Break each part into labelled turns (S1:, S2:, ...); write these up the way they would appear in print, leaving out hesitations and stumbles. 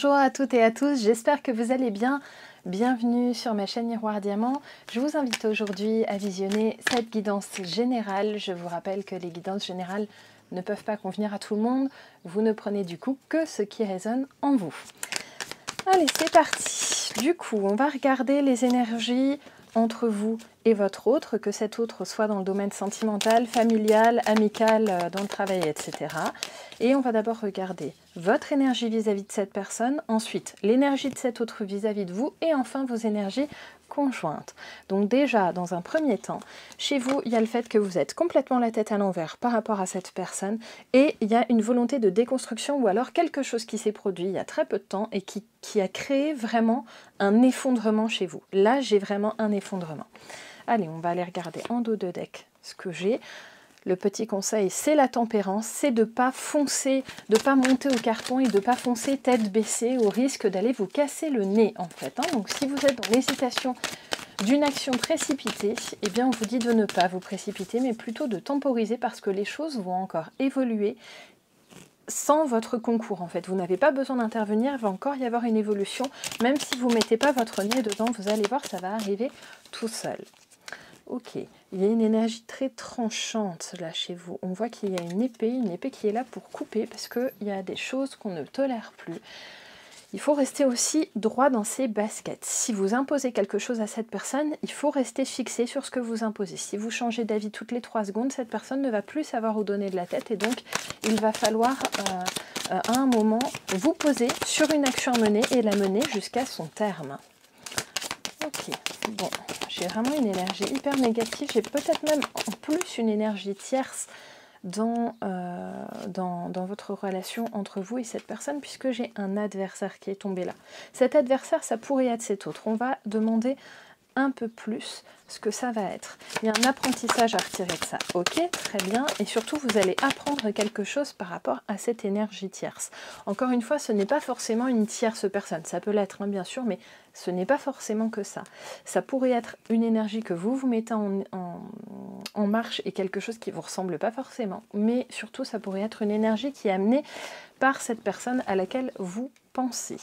S1: Bonjour à toutes et à tous, j'espère que vous allez bien. Bienvenue sur ma chaîne Miroir Diamant. Je vous invite aujourd'hui à visionner cette guidance générale. Je vous rappelle que les guidances générales ne peuvent pas convenir à tout le monde. Vous ne prenez du coup que ce qui résonne en vous. Allez, c'est parti. Du coup, on va regarder les énergies entre vous et votre autre, que cet autre soit dans le domaine sentimental, familial, amical, dans le travail, etc. Et on va d'abord regarder votre énergie vis-à-vis de cette personne, ensuite l'énergie de cet autre vis-à-vis de vous, et enfin vos énergies conjointes. Donc déjà, dans un premier temps, chez vous, il y a le fait que vous êtes complètement la tête à l'envers par rapport à cette personne, et il y a une volonté de déconstruction, ou alors quelque chose qui s'est produit il y a très peu de temps, et qui a créé vraiment un effondrement chez vous. Là, j'ai vraiment un effondrement. Allez, on va aller regarder en dos de deck ce que j'ai. Le petit conseil, c'est la tempérance, c'est de ne pas foncer, de ne pas monter au carton et de ne pas foncer tête baissée au risque d'aller vous casser le nez en fait. Donc si vous êtes dans l'hésitation d'une action précipitée, eh bien on vous dit de ne pas vous précipiter, mais plutôt de temporiser parce que les choses vont encore évoluer sans votre concours en fait. Vous n'avez pas besoin d'intervenir, il va encore y avoir une évolution. Même si vous ne mettez pas votre nez dedans, vous allez voir, ça va arriver tout seul. Ok, il y a une énergie très tranchante là chez vous. On voit qu'il y a une épée qui est là pour couper parce qu'il y a des choses qu'on ne tolère plus. Il faut rester aussi droit dans ses baskets. Si vous imposez quelque chose à cette personne, il faut rester fixé sur ce que vous imposez. Si vous changez d'avis toutes les 3 secondes, cette personne ne va plus savoir où donner de la tête et donc il va falloir à un moment vous poser sur une action à mener et la mener jusqu'à son terme. Ok, bon, j'ai vraiment une énergie hyper négative, j'ai peut-être même en plus une énergie tierce dans votre relation entre vous et cette personne, puisque j'ai un adversaire qui est tombé là. Cet adversaire, ça pourrait être cet autre. On va demander un peu plus ce que ça va être. Il y a un apprentissage à retirer de ça. Ok, très bien. Et surtout, vous allez apprendre quelque chose par rapport à cette énergie tierce. Encore une fois, ce n'est pas forcément une tierce personne. Ça peut l'être, hein, bien sûr, mais ce n'est pas forcément que ça. Ça pourrait être une énergie que vous mettez en marche et quelque chose qui ne vous ressemble pas forcément. Mais surtout, ça pourrait être une énergie qui est amenée par cette personne à laquelle vous pensez.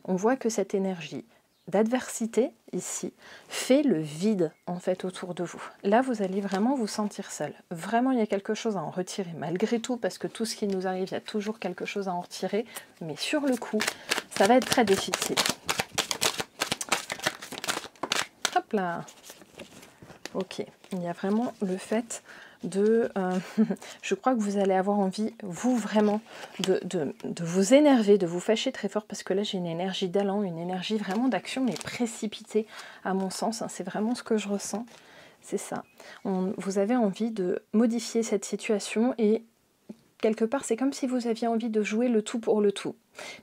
S1: On voit que cette énergie d'adversité ici fait le vide en fait autour de vous. Là vous allez vraiment vous sentir seul. Vraiment il y a quelque chose à en retirer malgré tout, parce que tout ce qui nous arrive, il y a toujours quelque chose à en retirer, mais sur le coup ça va être très difficile. Hop là. Ok, il y a vraiment le fait de... je crois que vous allez avoir envie, vous vraiment, de vous énerver, de vous fâcher très fort, parce que là j'ai une énergie d'allant, une énergie vraiment d'action, mais précipitée à mon sens, hein, c'est vraiment ce que je ressens, c'est ça. Vous avez envie de modifier cette situation et quelque part c'est comme si vous aviez envie de jouer le tout pour le tout.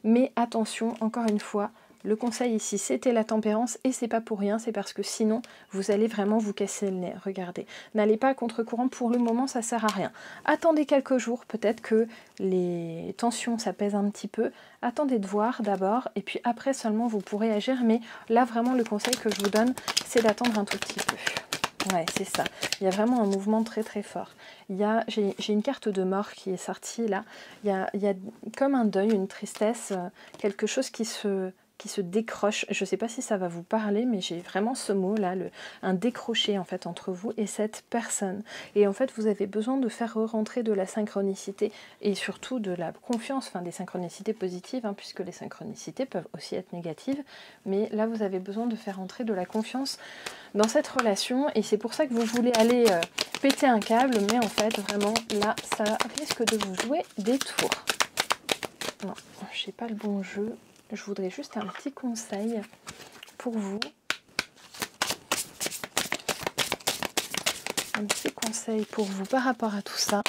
S1: Mais attention, encore une fois, le conseil ici, c'était la tempérance, et c'est pas pour rien, c'est parce que sinon, vous allez vraiment vous casser le nez. Regardez, n'allez pas à contre-courant, pour le moment, ça sert à rien. Attendez quelques jours, peut-être que les tensions s'apaisent un petit peu. Attendez de voir d'abord, et puis après seulement, vous pourrez agir. Mais là, vraiment, le conseil que je vous donne, c'est d'attendre un tout petit peu. Ouais, c'est ça. Il y a vraiment un mouvement très très fort. J'ai une carte de mort qui est sortie là. Il y a comme un deuil, une tristesse, quelque chose qui se décroche. Je ne sais pas si ça va vous parler, mais j'ai vraiment ce mot là, un décroché en fait entre vous et cette personne. Et en fait, vous avez besoin de faire rentrer de la synchronicité et surtout de la confiance, enfin des synchronicités positives, hein, puisque les synchronicités peuvent aussi être négatives. Mais là, vous avez besoin de faire rentrer de la confiance dans cette relation, et c'est pour ça que vous voulez aller péter un câble, mais en fait, vraiment, là, ça risque de vous jouer des tours. Non, je n'ai pas le bon jeu. Je voudrais juste un petit conseil pour vous. Un petit conseil pour vous par rapport à tout ça.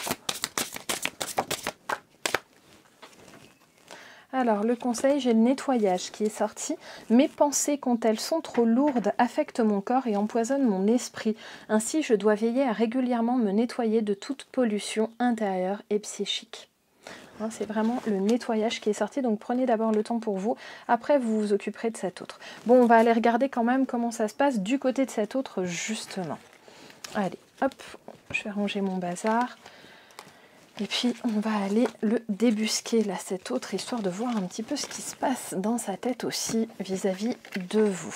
S1: Alors, le conseil, j'ai le nettoyage qui est sorti. Mes pensées, quand elles sont trop lourdes, affectent mon corps et empoisonnent mon esprit. Ainsi, je dois veiller à régulièrement me nettoyer de toute pollution intérieure et psychique. C'est vraiment le nettoyage qui est sorti, donc prenez d'abord le temps pour vous, après vous vous occuperez de cet autre. Bon, on va aller regarder quand même comment ça se passe du côté de cet autre, justement. Allez, hop, je vais ranger mon bazar. Et puis on va aller le débusquer là, cet autre, histoire de voir un petit peu ce qui se passe dans sa tête aussi vis-à-vis de vous.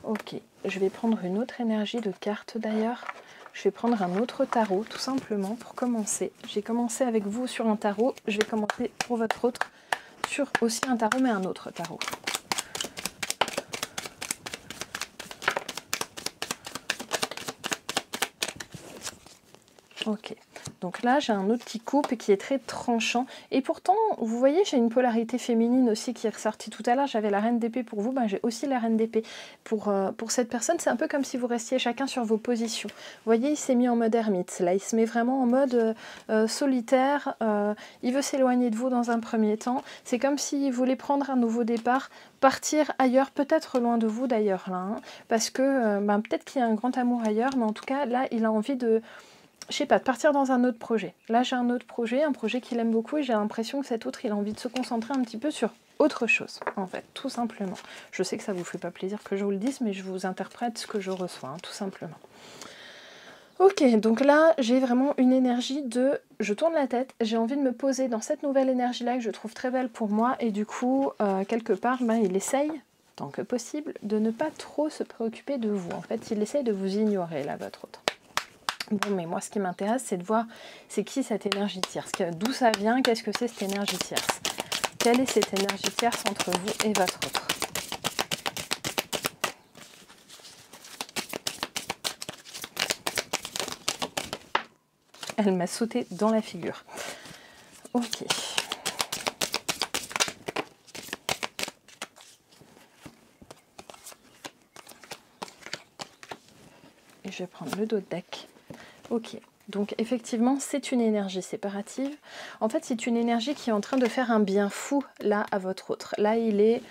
S1: Ok, je vais prendre une autre énergie de carte d'ailleurs. Je vais prendre un autre tarot tout simplement pour commencer. J'ai commencé avec vous sur un tarot, je vais commencer pour votre autre sur aussi un tarot mais un autre tarot. Ok, donc là j'ai un autre qui coupe et qui est très tranchant. Et pourtant, vous voyez, j'ai une polarité féminine aussi qui est ressortie tout à l'heure. J'avais la reine d'épée pour vous, ben, j'ai aussi la reine d'épée. Pour cette personne, c'est un peu comme si vous restiez chacun sur vos positions. Vous voyez, il s'est mis en mode ermite. Là, il se met vraiment en mode solitaire. Il veut s'éloigner de vous dans un premier temps. C'est comme s'il voulait prendre un nouveau départ, partir ailleurs, peut-être loin de vous d'ailleurs, là. Hein, parce que ben, peut-être qu'il y a un grand amour ailleurs, mais en tout cas, là, il a envie de... je sais pas, de partir dans un autre projet. Là, j'ai un autre projet, un projet qu'il aime beaucoup et j'ai l'impression que cet autre, il a envie de se concentrer un petit peu sur autre chose, en fait, tout simplement. Je sais que ça vous fait pas plaisir que je vous le dise, mais je vous interprète ce que je reçois, hein, tout simplement. Ok, donc là, j'ai vraiment une énergie de... je tourne la tête, j'ai envie de me poser dans cette nouvelle énergie-là que je trouve très belle pour moi et du coup, quelque part, ben, il essaye, tant que possible, de ne pas trop se préoccuper de vous. En fait, il essaye de vous ignorer, là, votre autre. Bon, mais moi, ce qui m'intéresse, c'est de voir c'est qui cette énergie tierce, d'où ça vient, qu'est-ce que c'est cette énergie tierce. Quelle est cette énergie tierce entre vous et votre autre? Elle m'a sauté dans la figure. Ok. Et je vais prendre le dos de deck. Ok, donc effectivement, c'est une énergie séparative. En fait, c'est une énergie qui est en train de faire un bien fou, là, à votre autre. Là, il est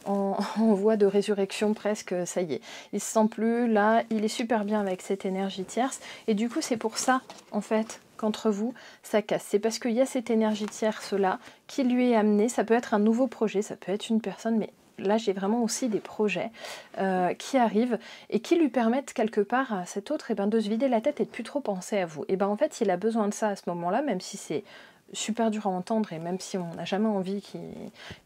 S1: en voie de résurrection presque, ça y est. Il se sent plus, là, il est super bien avec cette énergie tierce. Et du coup, c'est pour ça, en fait, qu'entre vous, ça casse. C'est parce qu'il y a cette énergie tierce-là qui lui est amenée. Ça peut être un nouveau projet, ça peut être une personne, mais... là, j'ai vraiment aussi des projets qui arrivent et qui lui permettent quelque part à cet autre de se vider la tête et de plus trop penser à vous. Et bien en fait, il a besoin de ça à ce moment-là, même si c'est super dur à entendre et même si on n'a jamais envie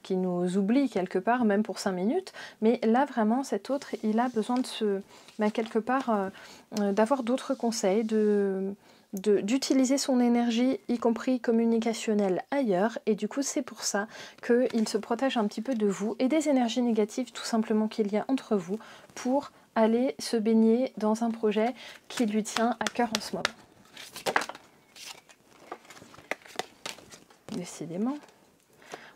S1: qu'il nous oublie quelque part, même pour 5 minutes. Mais là, vraiment, cet autre, il a besoin de se... quelque part, d'avoir d'autres conseils, d'utiliser son énergie, y compris communicationnelle, ailleurs. Et du coup, c'est pour ça qu'il se protège un petit peu de vous et des énergies négatives, tout simplement, qu'il y a entre vous, pour aller se baigner dans un projet qui lui tient à cœur en ce moment. Décidément.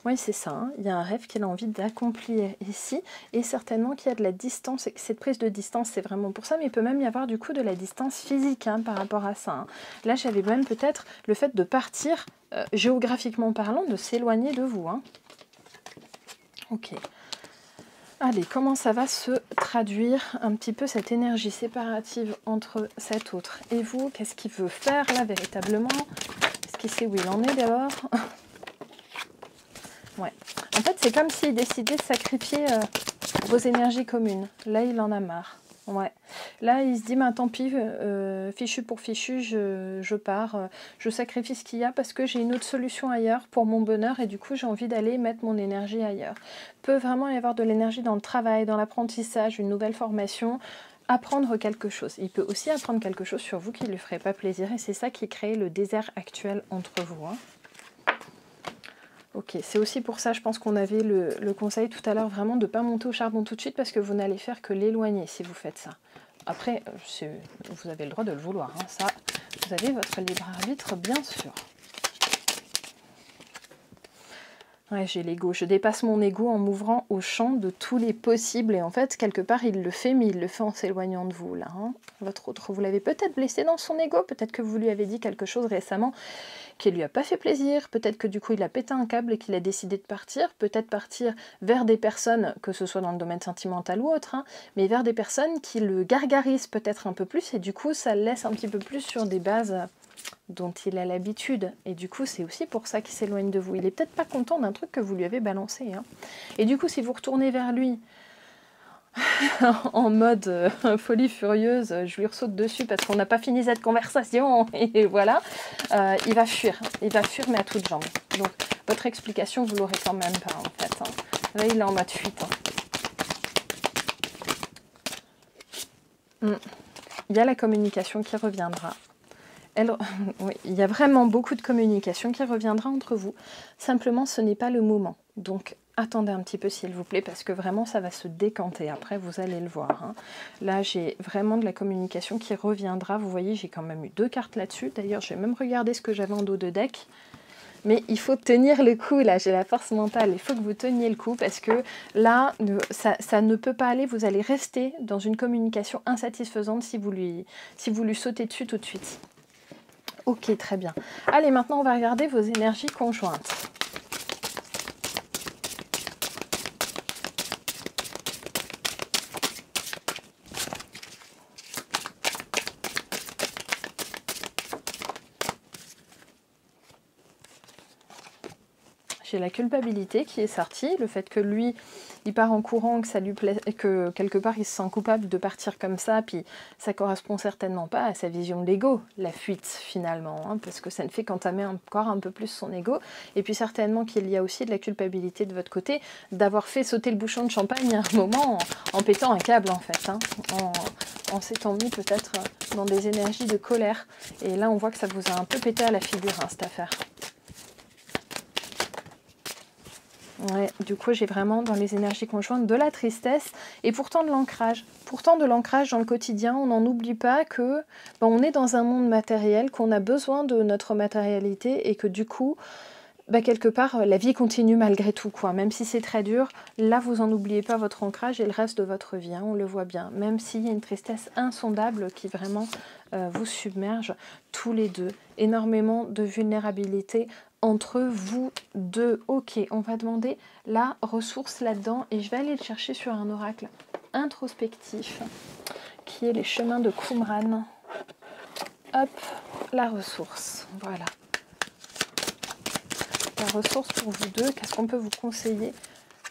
S1: Oui, c'est ça, hein. Il y a un rêve qu'il a envie d'accomplir ici, et certainement qu'il y a de la distance, et que cette prise de distance, c'est vraiment pour ça, mais il peut même y avoir du coup de la distance physique hein, par rapport à ça. Hein. Là, j'avais même peut-être le fait de partir, géographiquement parlant, de s'éloigner de vous. Hein. Ok. Allez, comment ça va se traduire un petit peu cette énergie séparative entre cet autre et vous? Qu'est-ce qu'il veut faire là, véritablement? Est-ce qu'il sait où il en est d'abord? Ouais. En fait, c'est comme s'il décidait de sacrifier vos énergies communes. Là, il en a marre. Ouais. Là, il se dit, bah, tant pis, fichu pour fichu, je pars. Je sacrifie ce qu'il y a parce que j'ai une autre solution ailleurs pour mon bonheur et du coup, j'ai envie d'aller mettre mon énergie ailleurs. Peut vraiment y avoir de l'énergie dans le travail, dans l'apprentissage, une nouvelle formation, apprendre quelque chose. Il peut aussi apprendre quelque chose sur vous qui ne lui ferait pas plaisir et c'est ça qui crée le désert actuel entre vous. Hein. Ok, c'est aussi pour ça, je pense qu'on avait le conseil tout à l'heure vraiment de ne pas monter au charbon tout de suite parce que vous n'allez faire que l'éloigner si vous faites ça. Après, vous avez le droit de le vouloir, hein. Ça, vous avez votre libre arbitre bien sûr. Ouais, j'ai l'ego, je dépasse mon ego en m'ouvrant au champ de tous les possibles et en fait, quelque part, il le fait, mais il le fait en s'éloignant de vous, là. Hein. Votre autre, vous l'avez peut-être blessé dans son ego, peut-être que vous lui avez dit quelque chose récemment qui lui a pas fait plaisir, peut-être que du coup il a pété un câble et qu'il a décidé de partir, peut-être partir vers des personnes, que ce soit dans le domaine sentimental ou autre, hein, mais vers des personnes qui le gargarisent peut-être un peu plus et du coup ça le laisse un petit peu plus sur des bases dont il a l'habitude et du coup c'est aussi pour ça qu'il s'éloigne de vous. Il est peut-être pas content d'un truc que vous lui avez balancé. Hein. Et du coup si vous retournez vers lui en mode folie furieuse, je lui ressaute dessus parce qu'on n'a pas fini cette conversation, et voilà, il va fuir mais à toutes jambes. Donc votre explication, vous l'aurez quand même pas en fait. Hein. Là, il est en mode fuite. Hein. Il y a la communication qui reviendra. Oui, il y a vraiment beaucoup de communication qui reviendra entre vous. Simplement, ce n'est pas le moment. Donc, attendez un petit peu s'il vous plaît, parce que vraiment, ça va se décanter. Après, vous allez le voir. Hein. Là, j'ai vraiment de la communication qui reviendra. Vous voyez, j'ai quand même eu 2 cartes là-dessus. D'ailleurs, j'ai même regardé ce que j'avais en dos de deck. Mais il faut tenir le coup, là, j'ai la force mentale. Il faut que vous teniez le coup, parce que là, ça ne peut pas aller. Vous allez rester dans une communication insatisfaisante si vous lui sautez dessus tout de suite. Ok, très bien. Allez, maintenant, on va regarder vos énergies conjointes. J'ai la culpabilité qui est sortie, le fait que lui, il part en courant, que ça lui plaît, que quelque part il se sent coupable de partir comme ça, puis ça correspond certainement pas à sa vision de l'ego, la fuite finalement, hein, parce que ça ne fait qu'entamer encore un peu plus son ego, et puis certainement qu'il y a aussi de la culpabilité de votre côté, d'avoir fait sauter le bouchon de champagne à un moment en pétant un câble en fait, hein, en s'étant mis peut-être dans des énergies de colère, et là on voit que ça vous a un peu pété à la figure hein, cette affaire. Ouais, du coup, j'ai vraiment dans les énergies conjointes de la tristesse et pourtant de l'ancrage. Pourtant de l'ancrage dans le quotidien, on n'en oublie pas que on est dans un monde matériel, qu'on a besoin de notre matérialité et que du coup, quelque part, la vie continue malgré tout, quoi. Même si c'est très dur, là, vous en oubliez pas votre ancrage et le reste de votre vie, hein, on le voit bien. Même s'il y a une tristesse insondable qui vraiment vous submerge, tous les deux. Énormément de vulnérabilité entre vous deux. Ok, on va demander la ressource là-dedans et je vais aller le chercher sur un oracle introspectif qui est les chemins de Qumran. Hop, la ressource, voilà. La ressource pour vous deux, qu'est-ce qu'on peut vous conseiller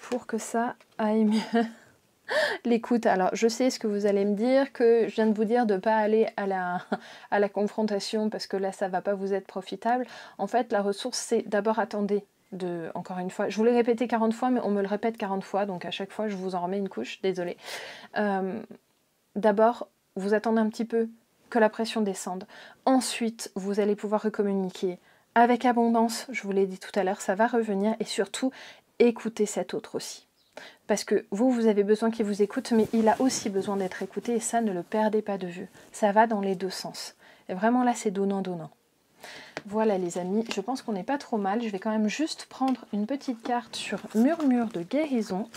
S1: pour que ça aille mieux? L'écoute, alors je sais ce que vous allez me dire, que je viens de vous dire de ne pas aller à la confrontation parce que là ça va pas vous être profitable. En fait la ressource c'est d'abord attendez, encore une fois, je vous l'ai répété 40 fois mais on me le répète 40 fois donc à chaque fois je vous en remets une couche, désolée. D'abord vous attendez un petit peu que la pression descende, ensuite vous allez pouvoir recommuniquer avec abondance, je vous l'ai dit tout à l'heure, ça va revenir et surtout écoutez cet autre aussi. Parce que vous avez besoin qu'il vous écoute, mais il a aussi besoin d'être écouté et ça, ne le perdez pas de vue. Ça va dans les deux sens. Et vraiment là, c'est donnant-donnant. Voilà les amis, je pense qu'on n'est pas trop mal. Je vais quand même juste prendre une petite carte sur Murmure de guérison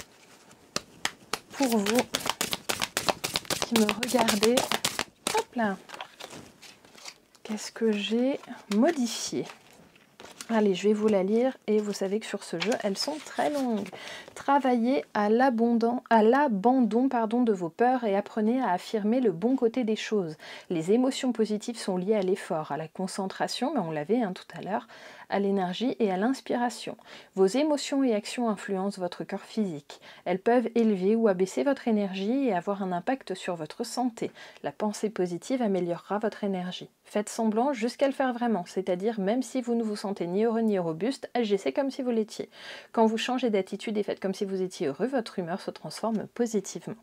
S1: pour vous qui me regardez. Hop là. Qu'est-ce que j'ai modifié ? Allez, je vais vous la lire et vous savez que sur ce jeu, elles sont très longues. Travaillez à l'abandon de vos peurs et apprenez à affirmer le bon côté des choses. Les émotions positives sont liées à l'effort, à la concentration, mais on l'avait tout à l'heure, à l'énergie et à l'inspiration. Vos émotions et actions influencent votre corps physique. Elles peuvent élever ou abaisser votre énergie et avoir un impact sur votre santé. La pensée positive améliorera votre énergie. Faites semblant jusqu'à le faire vraiment, c'est-à-dire même si vous ne vous sentez ni heureux ni robuste, agissez comme si vous l'étiez. Quand vous changez d'attitude et faites comme si vous étiez heureux, votre humeur se transforme positivement.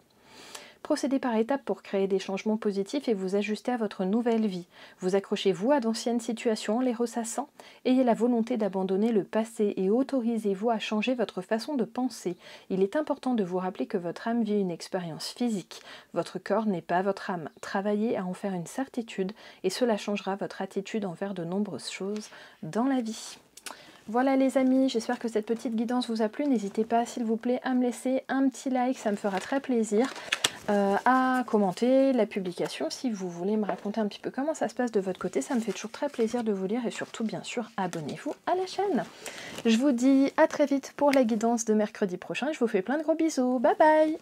S1: Procédez par étapes pour créer des changements positifs et vous ajuster à votre nouvelle vie. Vous accrochez-vous à d'anciennes situations en les ressassant. Ayez la volonté d'abandonner le passé et autorisez-vous à changer votre façon de penser. Il est important de vous rappeler que votre âme vit une expérience physique. Votre corps n'est pas votre âme. Travaillez à en faire une certitude et cela changera votre attitude envers de nombreuses choses dans la vie. Voilà les amis, j'espère que cette petite guidance vous a plu. N'hésitez pas s'il vous plaît à me laisser un petit like, ça me fera très plaisir. À commenter la publication si vous voulez me raconter un petit peu comment ça se passe de votre côté, ça me fait toujours très plaisir de vous lire et surtout bien sûr abonnez-vous à la chaîne. Je vous dis à très vite pour la guidance de mercredi prochain, je vous fais plein de gros bisous, bye bye.